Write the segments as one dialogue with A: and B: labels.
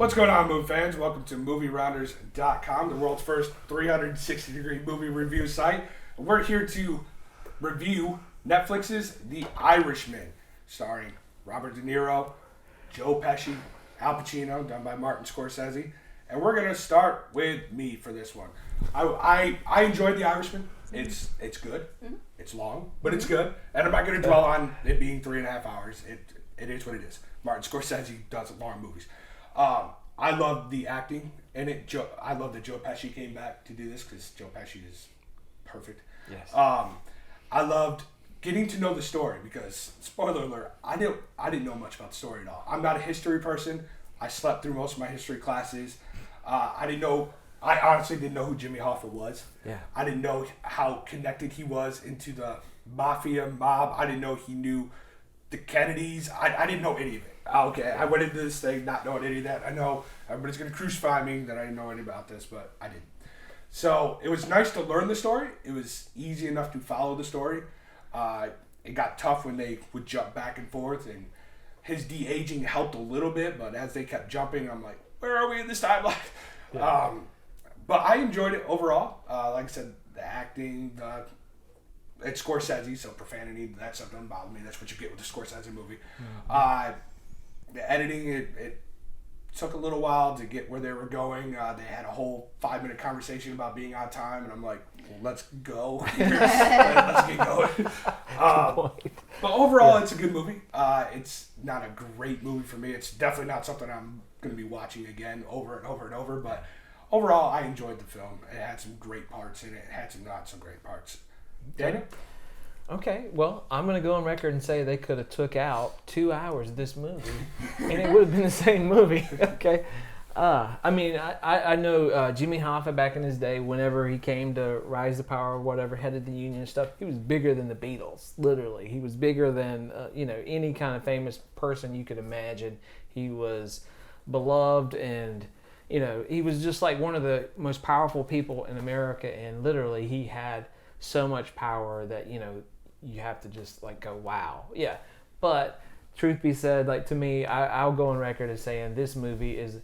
A: What's going on, movie fans? Welcome to MovieRounders.com, the world's first 360-degree movie review site. We're here to review Netflix's The Irishman, starring Robert De Niro, Joe Pesci, Al Pacino, done by Martin Scorsese. And we're going to start with me for this one. I enjoyed The Irishman. It's good. It's long, but it's good. And I'm not going to dwell on it being 3.5 hours. It is what it is. Martin Scorsese does long movies. I love the acting in it. I love that Joe Pesci came back to do this because Joe Pesci is perfect.
B: Yes.
A: I loved getting to know the story because, spoiler alert, I didn't know much about the story at all. I'm not a history person. I slept through most of my history classes. I honestly didn't know who Jimmy Hoffa was.
B: Yeah.
A: I didn't know how connected he was into the mob. I didn't know he knew the Kennedys. I didn't know any of it. Okay, I went into this thing not knowing any of that. I know everybody's going to crucify me that I didn't know any about this, but I didn't. So it was nice to learn the story. It was easy enough to follow the story. It got tough when they would jump back and forth, and his de-aging helped a little bit, but as they kept jumping, I'm like, where are we in this timeline? Yeah. But I enjoyed it overall. Like I said, the acting, it's Scorsese, so profanity, that stuff doesn't bother me. That's what you get with the Scorsese movie. Mm-hmm. The editing, it took a little while to get where they were going. They had a whole 5-minute conversation about being on time, and I'm like, well, let's go. Let's get going. But overall, It's a good movie. It's not a great movie for me. It's definitely not something I'm going to be watching again over and over and over, but overall, I enjoyed the film. It had some great parts in it. It had some not so great parts. Daniel?
B: Okay, well, I'm going to go on record and say they could have took out 2 hours of this movie, and it would have been the same movie. Okay. I know Jimmy Hoffa back in his day, whenever he came to Rise to Power or whatever, headed the union and stuff, he was bigger than the Beatles, literally. He was bigger than, any kind of famous person you could imagine. He was beloved and, he was just like one of the most powerful people in America, and literally he had so much power that, you have to just like go, wow. Yeah. But truth be said, like to me, I'll go on record as saying this movie is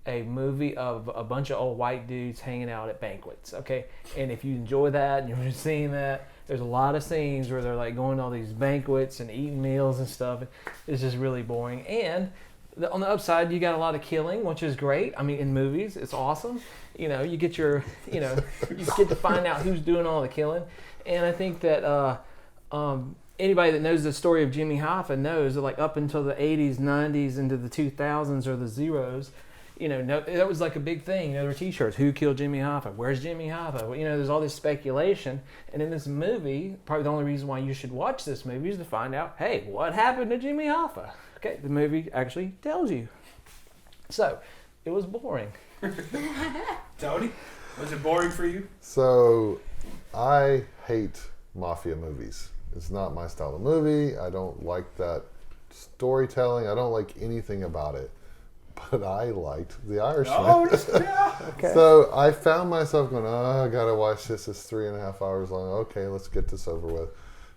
B: a movie of a bunch of old white dudes hanging out at banquets. Okay. And if you enjoy that and you're seeing that, there's a lot of scenes where they're like going to all these banquets and eating meals and stuff. It's just really boring. And on the upside, you got a lot of killing, which is great. I mean, in movies, it's awesome. You get you get to find out who's doing all the killing. And I think that anybody that knows the story of Jimmy Hoffa knows that like up until the 80s, 90s, into the 2000s or the zeros, that was like a big thing. There were T-shirts. Who killed Jimmy Hoffa? Where's Jimmy Hoffa? Well, there's all this speculation. And in this movie, probably the only reason why you should watch this movie is to find out, hey, what happened to Jimmy Hoffa? Okay, the movie actually tells you. So, it was boring.
A: Tony, was it boring for you?
C: So, I hate mafia movies. It's not my style of movie. I don't like that storytelling. I don't like anything about it. But I liked The Irishman.
A: Oh, yeah.
C: Okay. So I found myself going, I gotta watch this. It's 3.5 hours long. Okay, let's get this over with.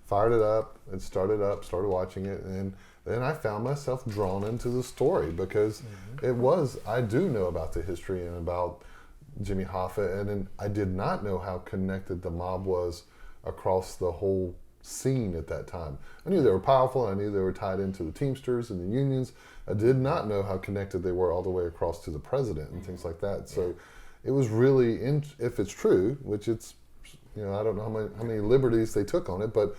C: Fired it up and started watching it, and then I found myself drawn into the story because I do know about the history and about Jimmy Hoffa, and then I did not know how connected the mob was across the whole scene at that time. I knew they were powerful, and I knew they were tied into the Teamsters and the unions. I did not know how connected they were all the way across to the president and things like that. So it was really, if it's true, which it's, I don't know how many liberties they took on it, but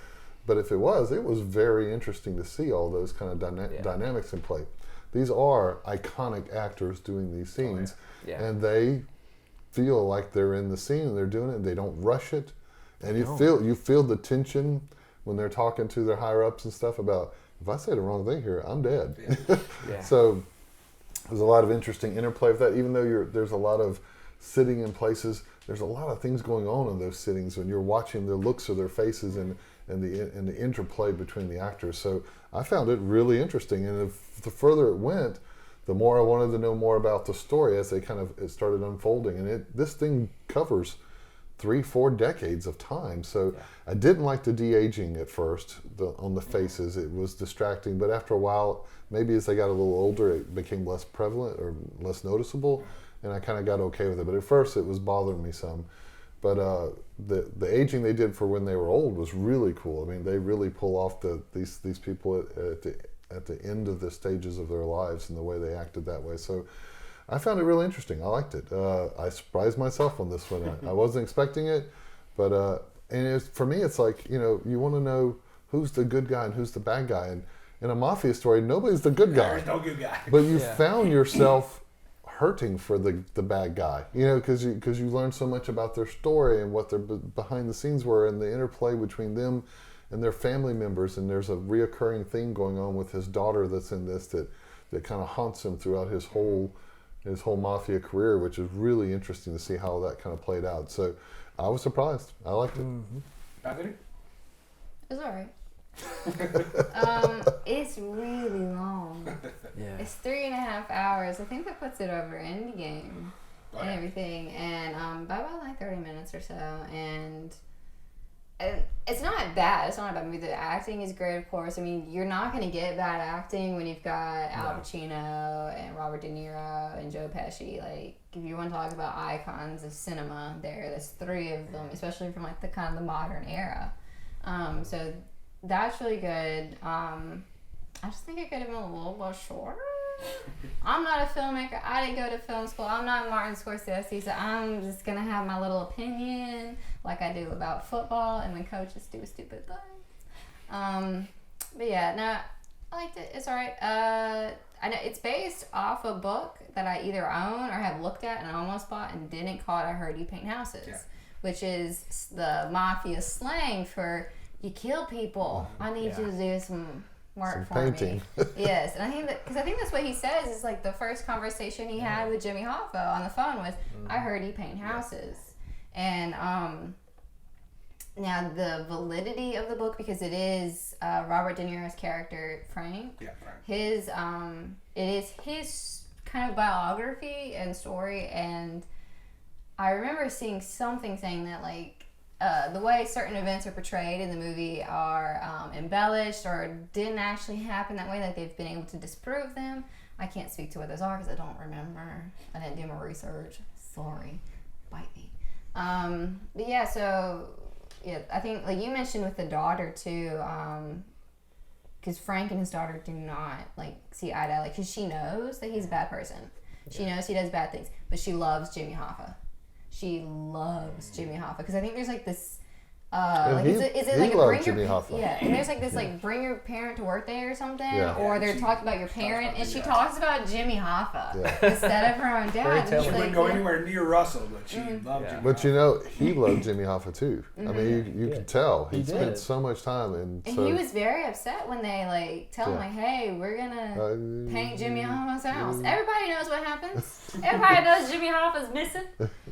C: if it was very interesting to see all those kind of dynamics in play. These are iconic actors doing these scenes, and they feel like they're in the scene and they're doing it, and they don't rush it. And you feel the tension when they're talking to their higher ups and stuff about, if I say the wrong thing here, I'm dead. Yeah. So there's a lot of interesting interplay with that. Even though there's a lot of sitting in places, there's a lot of things going on in those sittings when you're watching the looks of their faces and the interplay between the actors. So I found it really interesting. And the further it went, the more I wanted to know more about the story as it started unfolding. And this thing covers 3-4 decades of time. So I didn't like the de-aging at first on the faces. It was distracting, but after a while, maybe as they got a little older, it became less prevalent or less noticeable, and I kind of got okay with it. But at first, it was bothering me some. But the aging they did for when they were old was really cool. I mean, they really pull off these people at the end of the stages of their lives and the way they acted that way. So I found it really interesting. I liked it. I surprised myself on this one. I wasn't expecting it, but and for me, it's like, you know, you want to know who's the good guy and who's the bad guy. And in a mafia story, nobody's the good guy.
A: There's no good guy.
C: But you found yourself hurting for the bad guy, you know, because you learned so much about their story and what their behind the scenes were and the interplay between them and their family members. And there's a reoccurring theme going on with his daughter that's in this that kind of haunts him throughout his whole mafia career, which is really interesting to see how that kind of played out. So I was surprised. I liked it.
A: Bethany?
D: It was alright. It's really long.
B: Yeah.
D: It's 3.5 hours. I think that puts it over Endgame and everything. And by about like 30 minutes or so. And it's not bad. It's not a bad movie. The acting is great, of course. I mean, you're not going to get bad acting when you've got Al Pacino and Robert De Niro and Joe Pesci. Like, if you want to talk about icons of cinema, there's 3 of them, especially from like the kind of the modern era. So that's really good. I just think it could have been a little bit shorter. I'm not a filmmaker. I didn't go to film school. I'm not Martin Scorsese, so I'm just going to have my little opinion like I do about football and when coaches do stupid things. But yeah, no, I liked it. It's alright. I know it's based off a book that I either own or have looked at and almost bought and didn't, called I Heard You Paint Houses, which is the mafia slang for you kill people. I need you to do some work for
C: painting.
D: Me. Yes, and I think that's what he says is like the first conversation he had with Jimmy Hoffa on the phone was, I heard you paint houses. And now the validity of the book, because it is Robert De Niro's character Frank. Yeah, Frank. His it is his kind of biography and story, and I remember seeing something saying that like the way certain events are portrayed in the movie are embellished or didn't actually happen that way, like they've been able to disprove them. I can't speak to what those are because I don't remember. I didn't do my research. Sorry. Bite me. But yeah, so yeah, I think like you mentioned with the daughter too, because Frank and his daughter do not like see eye to eye, like, because she knows that he's a bad person. She knows he does bad things, but she loves Jimmy Hoffa. She loves Jimmy Hoffa because I think there's like this. Like is it like a bring
C: Jimmy
D: your
C: Hoffa.
D: Yeah, and there's like this like bring your parent to work day or something, or they're talking about your parent, and she talks about Jimmy Hoffa instead of her own dad.
A: She wouldn't go anywhere near Russell, but she loved Jimmy.
C: But you know, he loved Jimmy Hoffa too. I mean, you could tell he spent so much time, and so
D: he was very upset when they like tell him like, "Hey, we're gonna paint Jimmy Hoffa's house." Everybody knows what happens. Everybody knows Jimmy Hoffa's missing.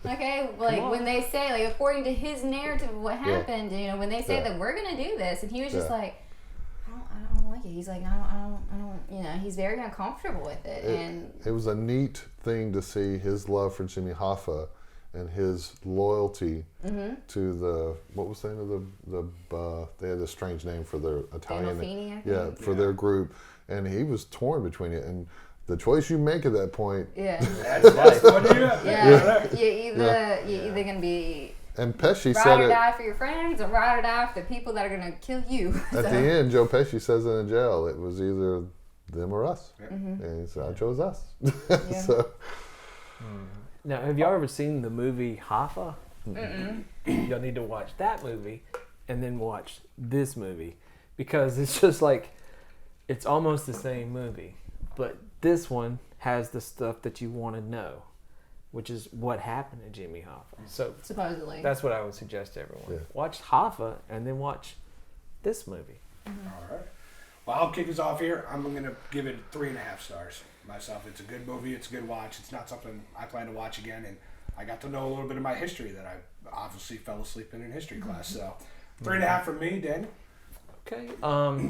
D: Okay, like when they say like according to his narrative of what happened, you know, when they say that we're gonna do this, and he was just like, I don't like it. He's like, I don't, you know, he's very uncomfortable with it. And
C: it was a neat thing to see his love for Jimmy Hoffa and his loyalty to the, what was the name of the they had a strange name for their Italian, for their group, and he was torn between it and. The choice you make at that point.
A: That's what you
D: You're either gonna be
C: and Pesci
D: ride
C: said
D: or
C: it,
D: die for your friends, or ride or die for the people that are gonna kill you.
C: At the end, Joe Pesci says in jail, it was either them or us, and he said, "I chose us." So,
B: now, have y'all ever seen the movie Hoffa? Y'all need to watch that movie and then watch this movie, because it's just like it's almost the same movie, but this one has the stuff that you want to know, which is what happened to Jimmy Hoffa. So
D: supposedly,
B: that's what I would suggest to everyone.
C: Yeah.
B: Watch Hoffa and then watch this movie.
A: All right. Well, I'll kick us off here. I'm going to give it 3.5 stars myself. It's a good movie. It's a good watch. It's not something I plan to watch again, and I got to know a little bit of my history that I obviously fell asleep in history class. So 3.5 from me, Dan.
B: Okay.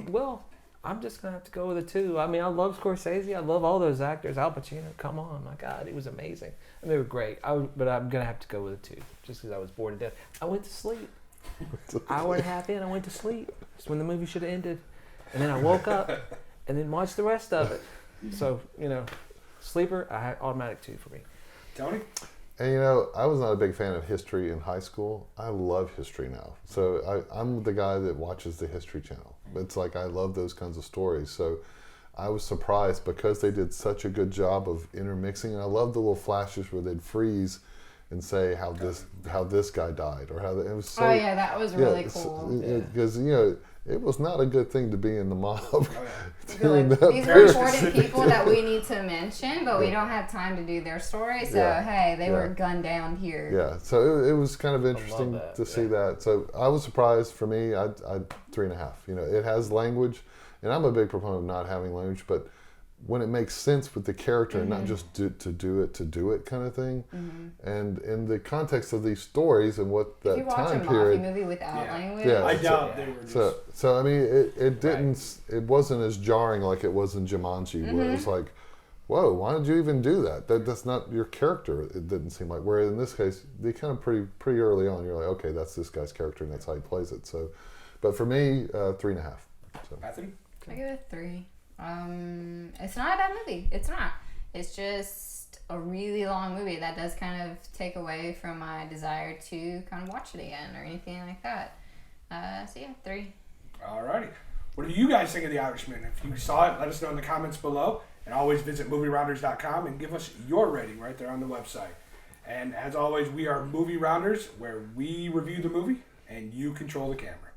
B: Well, I'm just gonna have to go with a 2. I mean, I love Scorsese. I love all those actors. Al Pacino, come on, my God, he was amazing. And they were great. But I'm gonna have to go with a 2, just because I was bored to death. I went to sleep. Hour and a half in, I went to sleep. It's when the movie should have ended. And then I woke up and then watched the rest of it. So, sleeper, I had automatic 2 for me.
A: Tony?
C: And I was not a big fan of history in high school. I love history now. So I'm the guy that watches the History Channel. It's like I love those kinds of stories. So I was surprised because they did such a good job of intermixing. And I love the little flashes where they'd freeze and say how this guy died or how it was. So,
D: oh yeah, that was really cool.
C: Because it was not a good thing to be in the mob.
D: These are important people that we need to mention, but we don't have time to do their story. So hey, they were gunned down here.
C: Yeah, so it was kind of interesting to see that. So I was surprised. For me, I'd 3.5. It has language, and I'm a big proponent of not having language, but when it makes sense with the character and not just to do it kind of thing. And in the context of these stories and what that time period. If you watch a mafia
D: movie without language.
C: Yeah,
A: I doubt they were just...
C: So I mean, it wasn't as jarring like it was in Jumanji, where it was like, whoa, why did you even do that? That's not your character, it didn't seem like. Whereas in this case, they kind of pretty early on, you're like, okay, that's this guy's character and that's how he plays it. So, but for me, 3.5. So.
A: Anthony?
D: I give it a 3. It's not a bad movie. It's not. It's just a really long movie that does kind of take away from my desire to kind of watch it again or anything like that. So yeah, 3.
A: Alrighty. What do you guys think of The Irishman? If you saw it, let us know in the comments below. And always visit movierounders.com and give us your rating right there on the website. And as always, we are Movie Rounders, where we review the movie and you control the camera.